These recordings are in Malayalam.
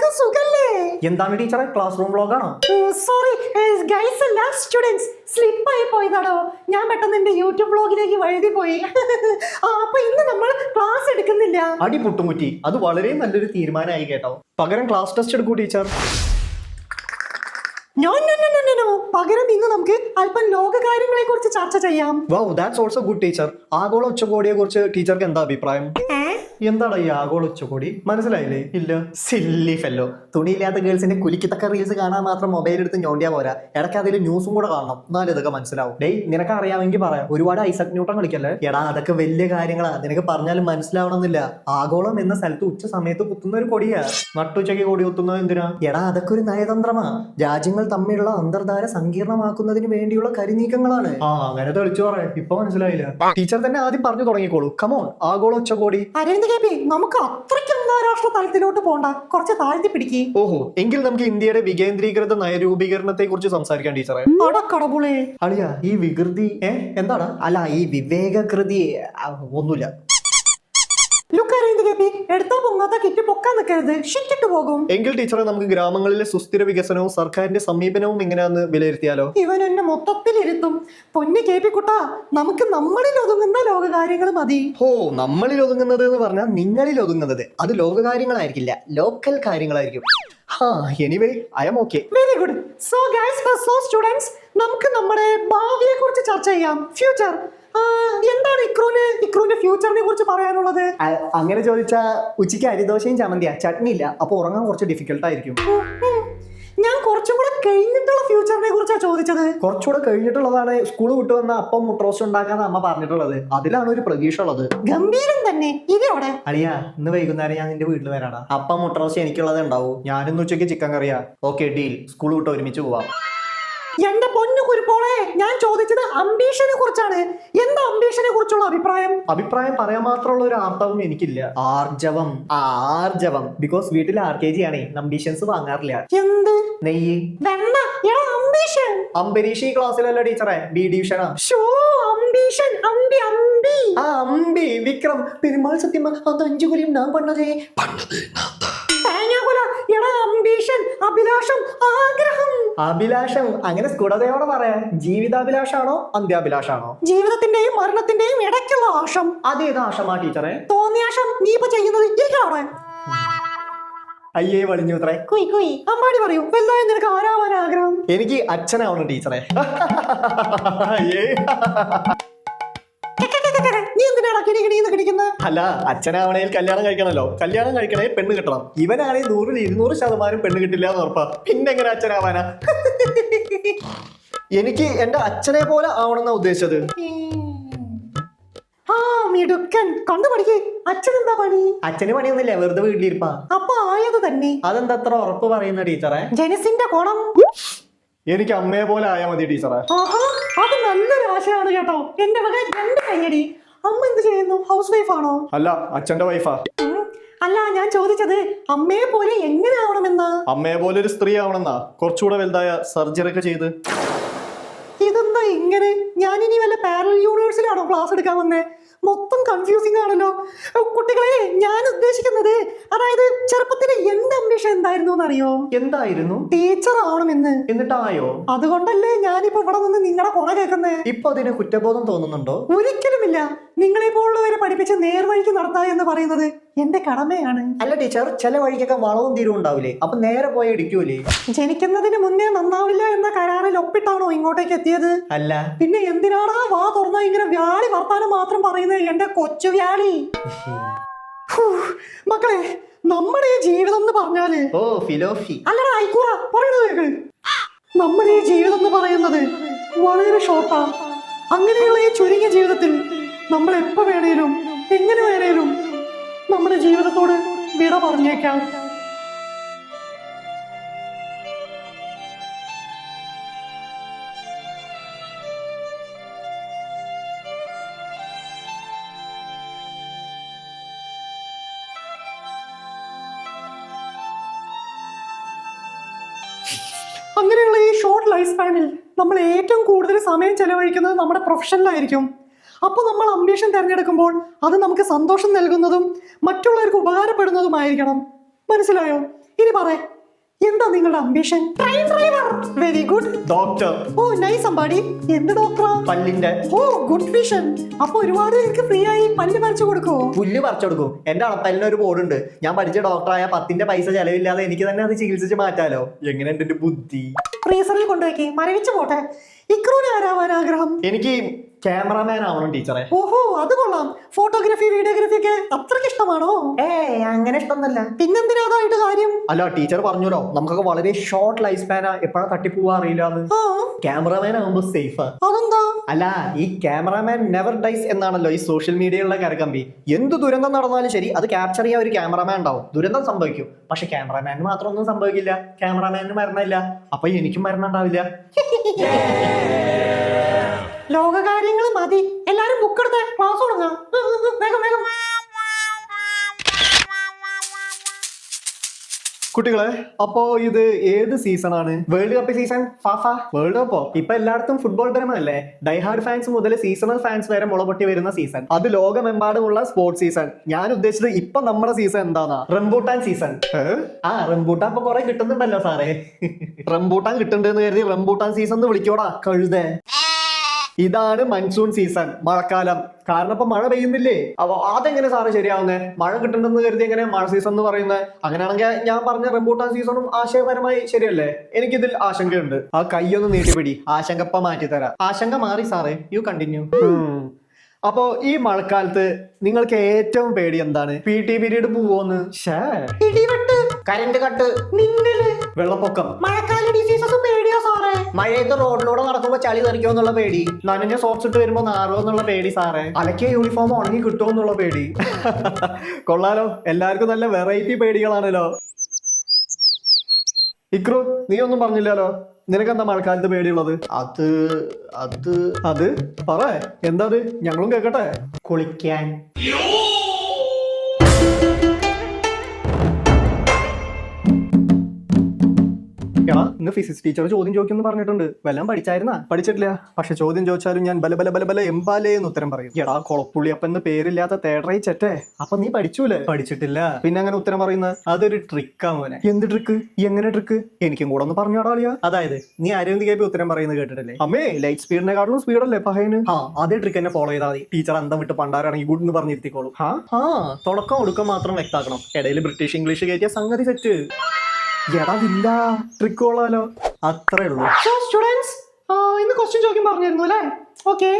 എല്ലാവർക്കും സുഖല്ലേ? എന്താണ് ടീച്ചറെ, ക്ലാസ് റൂം വ്ലോഗാണോ? സോറി ഗൈസ്, എല്ലാ സ്റ്റുഡൻസ് സ്ലിപ്പ് ആയി പോയതാണോ. ഞാൻ പെട്ടെന്ന് എന്റെ യൂട്യൂബ് വ്ലോഗിലേക്ക് വഴുതി പോയി. അപ്പൊ ഇന്ന് നമ്മൾ ക്ലാസ് എടുക്കുന്നില്ല. അടി പുട്ടുമുറ്റി, അത് വളരെ നല്ലൊരു തീരുമാനമായി കേട്ടോ. പകരം ക്ലാസ് ടെസ്റ്റ് എടുക്കൂ ടീച്ചർ. പകരം ഇന്ന് നമുക്ക് അല്പം ലോകകാര്യങ്ങളെ കുറിച്ച് ചർച്ച ചെയ്യാം. Wow, that's also good teacher. ആഗോള ഉച്ചകോടിയെ കുറിച്ച് ടീച്ചർക്ക് എന്താ അഭിപ്രായം? എന്താണ് ഈ ആഗോള ഉച്ചകോടി? മനസ്സിലായില്ലേ? ഇല്ല. Silly fellow. തുണിയില്ലാത്ത ഗേൾസിന്റെ കുലിക്കത്തക്ക റീൽസ് കാണാൻ മാത്രം മൊബൈൽ എടുത്ത് ഞോണ്ടിയാ പോരാ, ഇടയ്ക്ക് അതിൽ ന്യൂസും കൂടെ കാണണം, എന്നാലും ഇതൊക്കെ മനസ്സിലാവും. ഡേയ്, നിനക്ക് അറിയാമെങ്കിൽ പറയാം. ഒരുപാട് ഐസക് ന്യൂട്ടൺ കളിക്കല്ലേ. എടാ, അതൊക്കെ വലിയ കാര്യങ്ങളാ, നിനക്ക് പറഞ്ഞാലും മനസ്സിലാവണമെന്നില്ല. ആഗോളം എന്ന സ്ഥലത്ത് ഉച്ച സമയത്ത് കുത്തുന്ന ഒരു കൊടിയാ. നട്ടുച്ചയ്ക്ക് കൊടി കുത്തുന്നത് എന്തിനാ? എടാ, അതൊക്കെ ഒരു നയതന്ത്രമാ. രാജ്യങ്ങൾ തമ്മിലുള്ള അന്തർധാര സങ്കീർണമാക്കുന്നതിന് വേണ്ടിയുള്ള കരിനീക്കങ്ങളാണ്. അങ്ങനെ തെളിച്ചു പറയാം. ഇപ്പൊ മനസ്സിലായില്ല. ടീച്ചർ തന്നെ ആദ്യം പറഞ്ഞു തുടങ്ങിക്കോളൂ. കമോൺ, ആഗോള ഉച്ചകോടി. നമുക്ക് അത്രയ്ക്ക് അന്താരാഷ്ട്ര തലത്തിലോട്ട് പോണ്ട, കുറച്ച് താഴ്ത്തി പിടിക്കേ. ഓഹോ, എങ്കിൽ നമുക്ക് ഇന്ത്യയുടെ വികേന്ദ്രീകൃത നയരൂപീകരണത്തെ കുറിച്ച് സംസാരിക്കാം ടീച്ചറെ. അടക്കടപുളേ. അളിയാ, ഈ വികൃതി എന്താണ്? അല്ല, ഈ വിവേകകൃതി ഒന്നുമില്ല. എടുത്താ പൊങ്ങാത്ത കിറ്റ് പൊക്കാൻ നിൽക്കരുത്, ഷിറ്റിട്ട് പോകും. എങ്കിൽ ടീച്ചറെ, നമുക്ക് ഗ്രാമങ്ങളിലെ സുസ്ഥിര വികസനവും സർക്കാരിന്റെ സമീപനവും എങ്ങനെയാന്ന് വിലയിരുത്തിയാലോ? ഇവൻ എന്നെ മൊത്തത്തിൽ ഇരുത്തും. പൊന്നു കേപ്പിക്കുട്ടാ, നമുക്ക് നമ്മളിൽ ഒതുങ്ങുന്ന ലോകകാര്യങ്ങൾ മതി. ഓ, നമ്മളിൽ ഒതുങ്ങുന്നത് എന്ന് പറഞ്ഞാൽ നിങ്ങളിൽ ഒതുങ്ങുന്നത് അത് ലോകകാര്യങ്ങളായിരിക്കില്ല, ലോക്കൽ കാര്യങ്ങളായിരിക്കും. Anyway, I am okay. Very good. So guys, so students, നമുക്ക് നമ്മുടെ ഭാവിയെ കുറിച്ച് ചർച്ച ചെയ്യാം. ഫ്യൂച്ചർ എന്താണ് ഇക്രൂന്റെ ഫ്യൂച്ചറിനെ കുറിച്ച് പറയാനുള്ളത്? അങ്ങനെ ചോദിച്ചാ ഉച്ചയ്ക്ക് അരിദോശയും ചമ്മന്തിയാ, ചട്നി ഇല്ല, അപ്പൊ ഉറങ്ങാൻ കുറച്ച് ഡിഫിക്കൽട്ട് ആയിരിക്കും. ഞാൻ കുറച്ചും കൂടെ കഴിഞ്ഞിട്ടുള്ള ഫ്യൂച്ചറിനെ കുറിച്ചാണ് ചോദിച്ചത്. കുറച്ചുകൂടെ കഴിഞ്ഞിട്ടുള്ളതാണ് സ്കൂൾ വിട്ടു വന്ന അപ്പം മുട്ടറോസ്റ്റ് ഉണ്ടാക്കാന്ന് അമ്മ പറഞ്ഞിട്ടുള്ളത്. അതിലാണ് ഒരു പ്രതീക്ഷ ഉള്ളത്. ഗംഭീരം തന്നെ. ഇതോടെ അളിയാ, ഇന്ന് വൈകുന്നേരം ഞാൻ നിന്റെ വീട്ടിൽ വരാടാ. അപ്പം മുട്ടറോസ്റ്റ് എനിക്കുള്ളത് ഉണ്ടാവും. ഞാനിന്ന് ഉച്ചയ്ക്ക് ചിക്കൻ കറിയാ. Okay, deal. സ്കൂൾ വിട്ട് ഒരുമിച്ച് പോവാം. എന്റെ പൊന്നു കുരുപ്പോളെ, ഞാൻ ചോദിച്ചത് അംബീഷനെ കുറിച്ചാണ്. എന്താ അംബീഷനെ കുറിച്ചുള്ള അഭിപ്രായം? അഭിപ്രായം പറയാൻ മാത്രമുള്ള ഒരു ആർത്തവം എനിക്കില്ല. ആർജവം. ബിക്കോസ് വീട്ടിൽ RKG ആണേ, അംബീഷൻസ് വാങ്ങാറില്ല. എന്ത്? നെയ്യ്. അംബരീഷ് ഈ ക്ലാസ്സിലല്ല ടീച്ചറെ, B ഡിവിഷനാ. അമ്പി വിക്രം പെരുമാൾ സത്യം അത് 5 കൊല്ലം ഞാൻ പണ്ടതേ. അഭിലാഷം അങ്ങനെ സ്കുടതയോടെ പറയാൻ. ജീവിതാഭിലാഷാണോ അന്ത്യാഭിലാഷാണോ? ജീവിതത്തിന്റെയും മരണത്തിന്റെയും ഇടയ്ക്കുള്ള ആശം. അതേത് ആശമാ ടീച്ചറെ? തോന്നിയാശം. നീ ഇപ്പൊ ചെയ്യുന്നത് ഇരിക്കണവിടെ. അയ്യേ, വളിഞ്ഞു അത്രേ. അമ്മാടി പറയൂ, വലുതായി നിനക്ക് ആരാവാൻ ആഗ്രഹം? എനിക്ക് അച്ഛനാവണം ടീച്ചറെ. നീ എന്തിനാണ് കിണിക്കുന്നത്? അല്ല, അച്ഛനാവണേൽ കല്യാണം കഴിക്കണല്ലോ. കല്യാണം കഴിക്കണേ പെണ്ണ് കിട്ടണം. ഇവനാണെ 100-ൽ 200% പെണ്ണ് കിട്ടില്ല എന്ന് ഉറപ്പാ. പിന്നെ എങ്ങനെ അച്ഛനാവാനാ? എനിക്ക് എന്റെ അച്ഛനെ പോലെ ആവണമെന്നാ ഉദ്ദേശിച്ചത്. അച്ഛനെന്താ പണി? അച്ഛന് പണിയൊന്നുമില്ല, വെറുതെ വീട്ടിലിരിപ്പാ. അപ്പൊ ആയത് തന്നെ. അതെന്താ അത്ര ഉറപ്പ് പറയുന്ന ടീച്ചറെ? ജനസിന്റെ കോണം. എനിക്ക് അമ്മയെ പോലെ ആയാ മതി ടീച്ചറെ. അത് നല്ലൊരു ആശയാണ് കേട്ടോ. എന്റെ വക 2 കയ്യടി. അമ്മ എന്ത് ചെയ്യുന്നു? ഹൗസ് വൈഫ് ആണോ? അല്ല, അച്ഛന്റെ വൈഫാ. അല്ല, ഞാൻ ചോദിച്ചത് അമ്മയെ പോലെ എങ്ങനെ ആവണമെന്നാ. അമ്മയെ പോലെ ഒരു സ്ത്രീ ആവണമെന്നാ. കുറച്ചുകൂടെ വലുതായ സർജറി ഒക്കെ ചെയ്ത്. ഇതെന്താ ഇങ്ങനെ? ഞാനിനി വല്ല പാരലൽ യൂണിവേഴ്സിലാണോ ക്ലാസ് എടുക്കാൻ വന്നേ? മൊത്തം കൺഫ്യൂസിംഗ് ആണല്ലോ. കുട്ടികളെ, ഞാൻ ഉദ്ദേശിക്കുന്നത്, അതായത് ചെറുപ്പത്തിൽ എന്റെ അംബീഷൻ എന്തായിരുന്നു എന്നറിയോ? എന്തായിരുന്നു? ടീച്ചർ ആവണമെന്ന്. എന്നിട്ടായോ? അതുകൊണ്ടല്ലേ ഞാനിപ്പോ ഇവിടെ നിന്ന് നിങ്ങളുടെ കൊണ കേൾക്കുന്നേ. ഇപ്പൊ അതിന് കുറ്റബോധം തോന്നുന്നുണ്ടോ? ഒരിക്കലുമില്ല. നിങ്ങളെ പോലുള്ളവരെ പഠിപ്പിച്ച് നേർവഴിക്ക് നടത്തുക എന്ന് പറയുന്നത് എന്റെ കടമയാണ്. അല്ല ടീച്ചർ, ചില വഴിക്കൊക്കെ വളവും തീരും ഉണ്ടാവില്ലേ? അപ്പൊ നേരെ പോയി ഇടിക്കൂലേ? ജനിക്കുന്നതിന് മുന്നേ നന്നാവില്ല എന്ന കരാറിൽ ഒപ്പിട്ടാണോ ഇങ്ങോട്ടേക്ക് എത്തിയത്? അല്ല. പിന്നെ എന്തിനാണാ വാ തുറന്നാ ഇങ്ങനെ വ്യാളി വർത്താനം മാത്രം പറയുന്നത്, എന്റെ കൊച്ചു വ്യാളി? മക്കളെ, നമ്മുടെ ഈ ജീവിതം എന്ന് പറഞ്ഞാല് അല്ലടാ ഐക്കൂറ പറയുന്നത്. നമ്മുടെ ഈ ജീവിതം എന്ന് പറയുന്നത് വളരെ ഷോർട്ടാ. അങ്ങനെയുള്ള ഈ ചുരുങ്ങിയ ജീവിതത്തിൽ നമ്മൾ എപ്പോ വേണേലും എങ്ങനെ വേണേലും നമ്മുടെ ജീവിതത്തോട് വിട പറഞ്ഞേക്കാം. അങ്ങനെയുള്ള ഈ ഷോർട്ട് ലൈഫ് സ്പാനിൽ നമ്മൾ ഏറ്റവും കൂടുതൽ സമയം ചെലവഴിക്കുന്നത് നമ്മുടെ പ്രൊഫഷനിലായിരിക്കും. അപ്പോൾ നമ്മൾ അംബീഷൻ തിരഞ്ഞെടുക്കുമ്പോൾ അത് നമുക്ക് സന്തോഷം നൽകുന്നതും മറ്റുള്ളവർക്ക് ഉപകാരപ്പെടുന്നതുമായിരിക്കണം. മനസ്സിലായോ? ഇനി പറ, എന്താ നിങ്ങളുടെ ambition? Train driver. Very good. Doctor. Oh nice Ambadi. എന്ത് ഡോക്ടറാ? പല്ലിന്റെ. Oh good vision. അപ്പൊ ഒരുപാട് പേർക്ക് ഫ്രീ ആയി പല്ല് പറിച്ചു കൊടുക്കുവോ? പുല്ല് പറിച്ചെടുക്കും. എന്റെ അളപ്പല്ലിന് ഒരു ബോർഡുണ്ട്. ഞാൻ പഠിച്ച ഡോക്ടറായ 10ന്റെ പൈസ ചെലവില്ലാതെ എനിക്ക് തന്നെ അത് ചികിത്സിച്ച് മാറ്റാലോ. എങ്ങനെയുണ്ട് എന്റെ ബുദ്ധി? ഫ്രീസറിൽ കൊണ്ടുപോയി മരവിച്ചു പോട്ടെ. ഇക്രൂന് ആരാവാൻ ആഗ്രഹം? എനിക്ക് ക്യാമറാമാൻ ആവണം ടീച്ചറെ. ഓഹോ അത് കൊള്ളാം. ഫോട്ടോഗ്രാഫി വീഡിയോഗ്രാഫി ഒക്കെ അത്രയ്ക്ക് ഇഷ്ടമാണോ? അങ്ങനെ ഇഷ്ടമൊന്നല്ല. പിന്നെന്തിനാ അതായിട്ട് കാര്യം? അല്ല ടീച്ചർ പറഞ്ഞല്ലോ നമുക്കൊക്കെ വളരെ ഷോർട്ട് ലൈഫ് സ്പാനാ, എപ്പോഴാ തട്ടിപ്പോവാ അറിയില്ലാന്ന്. ക്യാമറാമാൻ ആകുമ്പോ സേഫാ. അതെന്താ? അല്ല ഈ ക്യാമറാമാൻ നെവർ ഡൈസ് എന്നാണല്ലോ ഈ സോഷ്യൽ മീഡിയയിലുള്ള കരകമ്പി. എന്ത് ദുരന്തം നടന്നാലും ശരി അത് ക്യാപ്ചർ ചെയ്യാൻ ഒരു ക്യാമറാമാൻ ഉണ്ടാവും. ദുരന്തം സംഭവിക്കും, പക്ഷെ ക്യാമറാമാന് മാത്രം ഒന്നും സംഭവിക്കില്ല. ക്യാമറാമാന് മരണമില്ല, അപ്പൊ എനിക്കും മരണം ഉണ്ടാവില്ല. ലോകകാര്യങ്ങൾ മതി. എല്ലാരും ബുക്ക് എടുത്ത് ക്ലാസ് തുടങ്ങാം. വേഗം വേഗം. കുട്ടികളെ, അപ്പോ ഇത് ഏത് സീസൺ ആണ്? World cup season. വേൾഡ് കപ്പോ ഇപ്പൊ എല്ലായിടത്തും ഫുട്ബോൾ പരമല്ലേ. ഡൈഹാർഡ് ഫാൻസ് മുതൽ സീസണൽ ഫാൻസ് വരെ മുളപൊട്ടി വരുന്ന സീസൺ. അത് ലോകമെമ്പാടുമുള്ള സ്പോർട്സ് സീസൺ. ഞാൻ ഉദ്ദേശിച്ചത് ഇപ്പൊ നമ്മുടെ സീസൺ എന്താന്നാ? Rambutan season. റംബൂട്ടാൻ ഇപ്പൊ കുറെ കിട്ടുന്നുണ്ടല്ലോ സാറേ. റംബൂട്ടാൻ കിട്ടുന്നുണ്ടെന്ന് കരുതി റംബൂട്ടാൻ സീസൺ എന്ന് വിളിക്കോടാ കഴുതേ. ഇതാണ് മൺസൂൺ സീസൺ, മഴക്കാലം. കാരണം ഇപ്പൊ മഴ പെയ്യുന്നില്ലേ, അപ്പൊ അതെങ്ങനെ സാറ് ശരിയാവുന്നേ? മഴ കിട്ടുന്നുണ്ടെന്ന് കരുതി എങ്ങനെ മഴ സീസൺ എന്ന് പറയുന്നത്? അങ്ങനെയാണെങ്കിൽ ഞാൻ പറഞ്ഞ റംബൂട്ടാൻ സീസണും ആശയപരമായി ശരിയല്ലേ? എനിക്കിതിൽ ആശങ്കയുണ്ട്. ആ കൈയൊന്ന് നീട്ടിപ്പിടി, ആശങ്കപ്പ മാറ്റിത്തരാം. ആശങ്ക മാറി സാറേ, യു കണ്ടിന്യൂ. അപ്പോ ഈ മഴക്കാലത്ത് നിങ്ങൾക്ക് ഏറ്റവും പേടി എന്താണ്? PT പീരീഡ് പോവോന്ന്? ഇടിവെട്ട്, കരണ്ട് കട്ട്, മിന്നല്, വെള്ളപ്പൊക്കം, മഴക്കാല ഡിസീസസ് പേടിയോ സാറേ? മഴയത്ത് റോഡിലൂടെ നടക്കുമ്പോ ചളി തെറിക്കോ എന്നുള്ള പേടി, നനഞ്ഞ സോക്സ് ഇട്ട് വരുമ്പോ നാറോ എന്നുള്ള പേടി സാറേ, അലക്കിയ യൂണിഫോം ഉണങ്ങി കിട്ടുമോ എന്നുള്ള പേടി. കൊള്ളാലോ, എല്ലാവർക്കും നല്ല വെറൈറ്റി പേടികളാണല്ലോ. ഇക്രു, നീ ഒന്നും പറഞ്ഞില്ലല്ലോ. നിനക്കെന്താ മഴക്കാലത്ത് പേടിയുള്ളത്? അത് പറ, എന്താ അത്? ഞങ്ങളും കേക്കട്ടെ. കുളിക്കാൻ. ഇന്ന് ഫിസിക്സ് ടീച്ചർ ചോദ്യം ചോദിക്കുന്നു പറഞ്ഞിട്ടുണ്ട്. വല്ലതും പഠിച്ചായിരുന്നാ? പഠിച്ചിട്ടില്ല, പക്ഷെ ചോദ്യം ചോദിച്ചാലും ഞാൻ ബല ബല ബല ബല എംബാലേ എന്ന് ഉത്തരം പറയും. എടാ കൊളപ്പുള്ളി അപ്പന്ന് പേരില്ലാത്ത തേടറൈ ചെറ്റേ. അപ്പൊ നീ പഠിച്ചൂലേ? പഠിച്ചിട്ടില്ല, പിന്നെ അങ്ങനെ ഉത്തരം പറയുന്നത്? അതൊരു ട്രിക്കാ മോനെ. എന്ത് ട്രിക്ക്? എങ്ങനെ ട്രിക്ക്? എനിക്കും കൂടെ ഒന്ന് പറഞ്ഞോടാളിയാ. അതായത് നീ അരവിന്ദ് കേപ്പി ഉത്തരം പറയുന്നത് കേട്ടിട്ടില്ലേ? അമ്മേ ലൈറ്റ് സ്പീഡിനെക്കാളും സ്പീഡല്ലേ പഹയന്? അതേ ട്രിക്ക് എന്നെ ഫോളോ ചെയ്താൽ മതി. ടീച്ചർ അന്തം വിട്ട് പണ്ടാരാണെങ്കിൽ ഗുഡ് എന്ന് പറഞ്ഞിരുത്തിക്കോളും. തുടക്കം ഒടുക്കം മാത്രം വ്യക്താക്കണം. ഇടയിൽ ബ്രിട്ടീഷ് ഇംഗ്ലീഷ് കയറ്റിയ സംഗതി സെറ്റ്. എടാവില്ല, ട്രിക്ക് കൊള്ളാലോ. അത്രേ ഉള്ളൂ. സോ സ്റ്റുഡൻസ്, ഇന്ന് ക്വസ്റ്റ്യൻ ചോദിക്കാൻ പറഞ്ഞിരുന്നു അല്ലേ? Okay,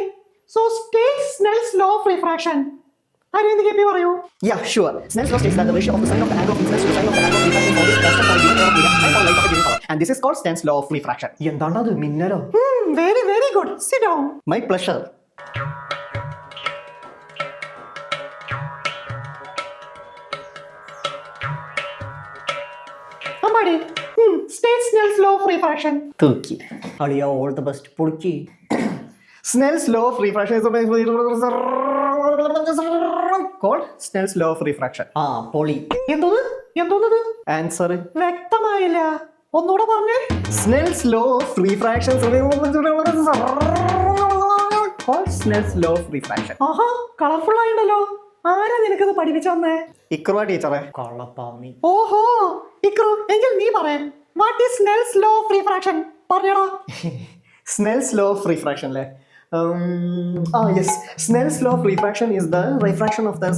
so state Snell's law of refraction. Aravind KP പറയൂ. Yeah, sure. Snell's law states that the ratio of the sine of the angle of incidence to the sine of the angle of refraction body is constant for a given period of time and for light of a given color. And this is called Snell's law of refraction. എന്താണത്? മിന്നലോ? Very very good. Sit down. My pleasure. Ambadi, state Snell's law of refraction. തൂക്കി അളിയ, ഓൾ ദ ബെസ്റ്റ്. പൊളിക്കി. Snell's law of refraction is called Snell's law of refraction. പൊളി. എന്തോന്നത്? ആൻസർ വ്യക്തമായില്ല, ഒന്നുകൂടെ പറഞ്ഞേ. Snell's law of refraction called Snell's law of refraction. ആഹാ, കളർഫുൾ ആയിണ്ടല്ലോ. ആരാ നിനക്കത് പഠിപ്പിച്ചു തന്നേ? ഇക്രുവാ ടീച്ചറെ. കള്ളപ്പാമി. ഓഹോ, ഇക്രു, എങ്കിൽ നീ പറയാം. What is Snell's law of refraction? പറഞ്ഞോടാ. Snell's law of refraction അല്ലേ? Yes. Snell's law of refraction is the refraction of the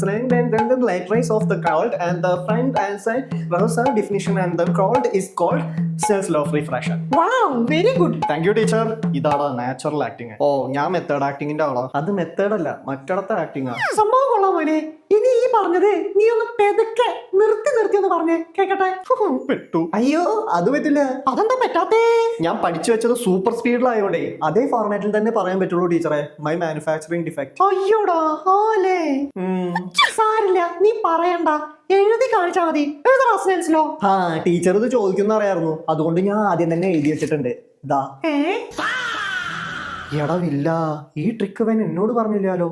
light rays of the cloud, and the front and side Rosa definition, and the cloud is called Snell's law of refraction. Wow, very good. Thank you teacher. ഇതാടാ നാച്ചുറൽ ആക്ടിങ്. ഞാൻ മെത്തേഡ് ആക്ടിങ്ങിന്റെ ആളാ. അത് മെത്തേഡ് അല്ല, മറ്റടത്തെ ആക്ടിങ്. സംഭവം കൊള്ളാം മോനെ. ഇനി ഈ പറഞ്ഞത് നീ ഒന്ന് പെതുക്കെ നിർത്തി ഒന്ന് പറഞ്ഞേ കേക്കട്ടെ. പെട്ടു. അയ്യോ, അത് പറ്റില്ല. അതെന്താ പറ്റാത്തേ? ഞാൻ പഠിച്ചു വെച്ചത് സൂപ്പർ സ്പീഡിലായോണ്ടേ അതേ ഫോർമാറ്റിൽ തന്നെ പറയാൻ പറ്റുള്ളൂ ടീച്ചറെ. My manufacturing defect. അയ്യോടാ, ആലേ. സാരില്ല, നീ പറയണ്ട, എഴുതി കാണിച്ചാ മതി. എഴുതടാ സ്നെൽസ് ലോ. ടീച്ചർ ഇത് ചോദിക്കുന്ന അറിയായിരുന്നു, അതുകൊണ്ട് ഞാൻ ആദ്യം തന്നെ എഴുതി വെച്ചിട്ടുണ്ട്. ഇതാ. എടവില്ല, ഈ ട്രിക്ക് അവൻ എന്നോട് പറഞ്ഞില്ലാലോ.